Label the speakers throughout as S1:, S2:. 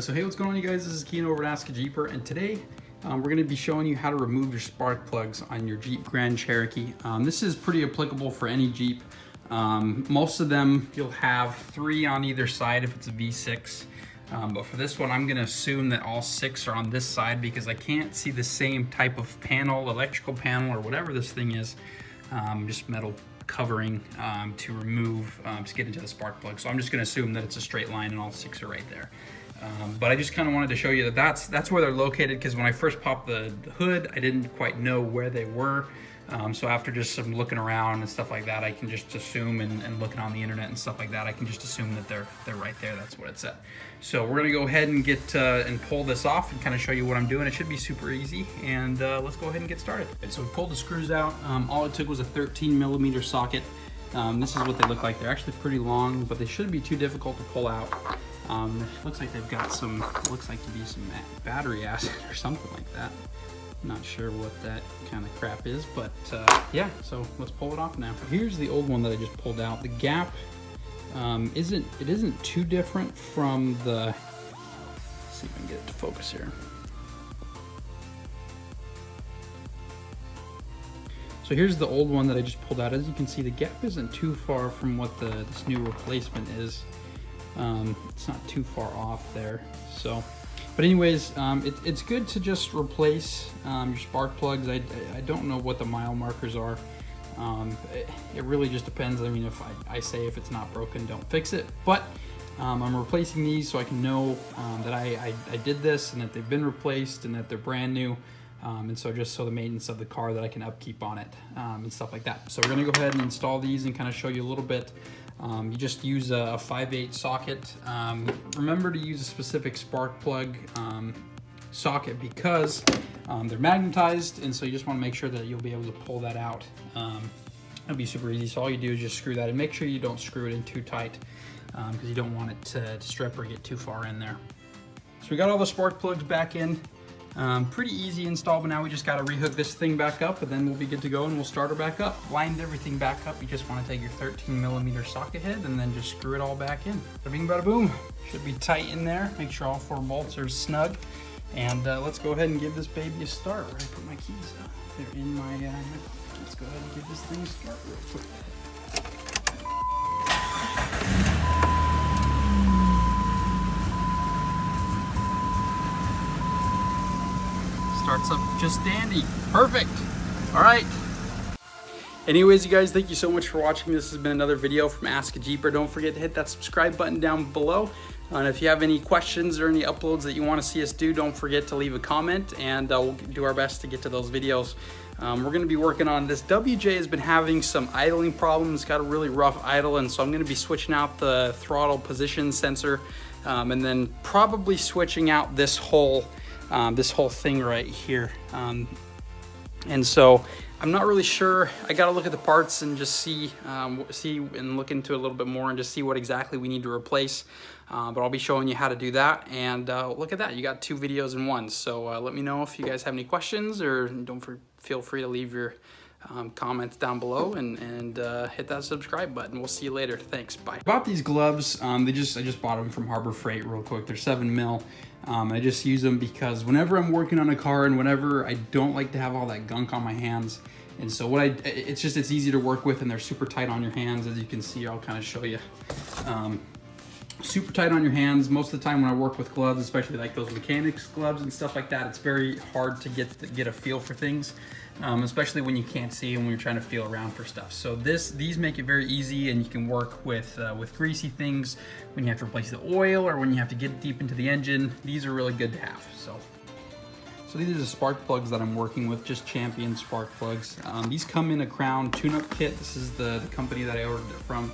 S1: So hey, what's going on, you guys? This is Keen over at Ask a Jeeper, and today we're going to be showing you how to remove your spark plugs on your Jeep Grand Cherokee. This is pretty applicable for any Jeep. Most of them you'll have 3 on either side if it's a V6. But for this one, I'm going to assume that all 6 are on this side because I can't see the same type of panel, electrical panel, or whatever this thing is, just metal covering to remove, to get into the spark plug. So I'm just going to assume that it's a straight line and all 6 are right there. But I just kind of wanted to show you that that's where they're located, because when I first popped the hood, I didn't quite know where they were. So after just some looking around and stuff like that, I can just assume, and looking on the internet and stuff like that, I can just assume that they're right there. That's what it's at. So we're gonna go ahead and get and pull this off and kind of show you what I'm doing. It should be super easy, and let's go ahead and get started. So we pulled the screws out. All it took was a 13mm socket. This is what they look like. They're actually pretty long, but they shouldn't be too difficult to pull out. It looks like they've got some, looks like to be some battery acid or something like that. I'm not sure what that kind of crap is, but yeah, so let's pull it off now. Here's the old one that I just pulled out. The gap isn't too different from the, let's see if I can get it to focus here. So here's the old one that I just pulled out. As you can see, the gap isn't too far from what this new replacement is. It's not too far off there. So, but anyways, it's good to just replace your spark plugs. I don't know what the mile markers are. It really just depends. I mean, if I say if it's not broken, don't fix it. But I'm replacing these so I can know that I did this and that they've been replaced and that they're brand new. And so just so the maintenance of the car, that I can upkeep on it and stuff like that. So we're gonna go ahead and install these and kind of show you a little bit. You just use a 5/8 socket. Remember to use a specific spark plug socket because they're magnetized, and so you just want to make sure that you'll be able to pull that out. It'll be super easy. So all you do is just screw that in. Make sure you don't screw it in too tight because you don't want it to strip or get too far in there. So we got all the spark plugs back in. Pretty easy install, but now we just got to rehook this thing back up, and then we'll be good to go, and we'll start her back up. Lined everything back up. You just want to take your 13mm socket head and then just screw it all back in. Bada bing, bada boom. Should be tight in there. Make sure all 4 bolts are snug, and let's go ahead and give this baby a start. Where I put my keys? They're in my let's go ahead and give this thing a start real quick. Starts up just dandy. Perfect. All right. Anyways, you guys, thank you so much for watching. This has been another video from Ask a Jeeper. Don't forget to hit that subscribe button down below. And if you have any questions or any uploads that you want to see us do, don't forget to leave a comment, and we'll do our best to get to those videos. We're going to be working on this. WJ has been having some idling problems, got a really rough idle, and so I'm going to be switching out the throttle position sensor, and then probably switching out this whole thing right here. And so I'm not really sure. I got to look at the parts and just see and look into it a little bit more and just see what exactly we need to replace. But I'll be showing you how to do that. And look at that, you got 2 videos in one. So let me know if you guys have any questions, or feel free to leave your comments down below, and hit that subscribe button. We'll see you later. Thanks. Bye. Bought these gloves. I just bought them from Harbor Freight real quick. They're 7mm. I just use them because whenever I'm working on a car and whenever I don't like to have all that gunk on my hands, and so it's easy to work with, and they're super tight on your hands. As you can see, I'll kind of show you. Super tight on your hands. Most of the time when I work with gloves, especially like those mechanics gloves and stuff like that, it's very hard to get a feel for things, especially when you can't see and when you're trying to feel around for stuff. So these make it very easy, and you can work with greasy things when you have to replace the oil or when you have to get deep into the engine. These are really good to have. So these are the spark plugs that I'm working with, just Champion spark plugs. These come in a Crown tune-up kit. This is the company that I ordered it from.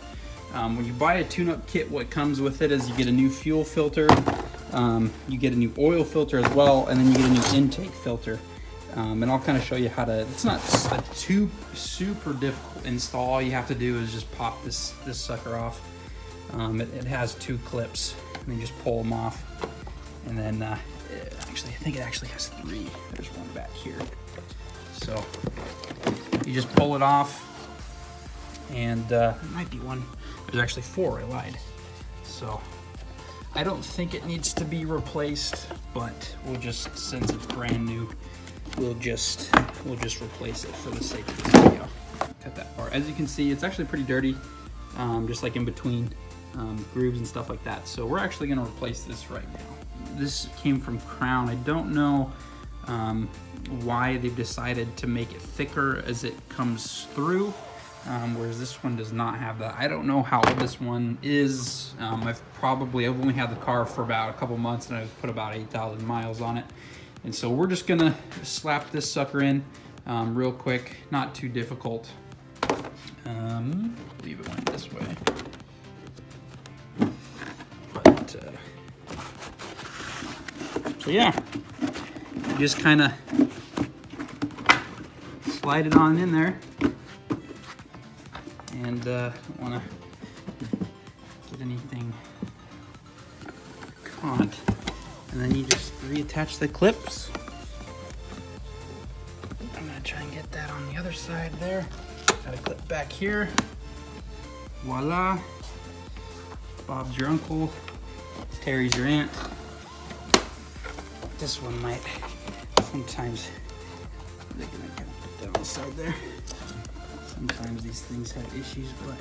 S1: When you buy a tune-up kit, what comes with it is you get a new fuel filter, you get a new oil filter as well, and then you get a new intake filter. And I'll kind of show you how to, it's not a super difficult install. All you have to do is just pop this sucker off. It has 2 clips, and you just pull them off. And then, actually, I think it actually has 3. There's one back here. So you just pull it off, and there might be one. There's actually 4, I lied. So I don't think it needs to be replaced, but we'll just, since it's brand new, we'll just replace it for the sake of this video. Cut that part. As you can see, it's actually pretty dirty, just like in between grooves and stuff like that. So we're actually gonna replace this right now. This came from Crown. I don't know why they've decided to make it thicker as it comes through, whereas this one does not have that. I don't know how old this one is. I've only had the car for about a couple months, and I've put about 8,000 miles on it. And so we're just gonna slap this sucker in real quick, not too difficult. I believe it went this way. But, so yeah, just kind of slide it on in there. And don't want to get anything caught. And then you just reattach the clips. I'm gonna try and get that on the other side there. Got a clip back here. Voila. Bob's your uncle. Terry's your aunt. This one might sometimes, they're gonna kind of put that on the side there. Sometimes these things have issues, but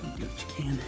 S1: you do what you can.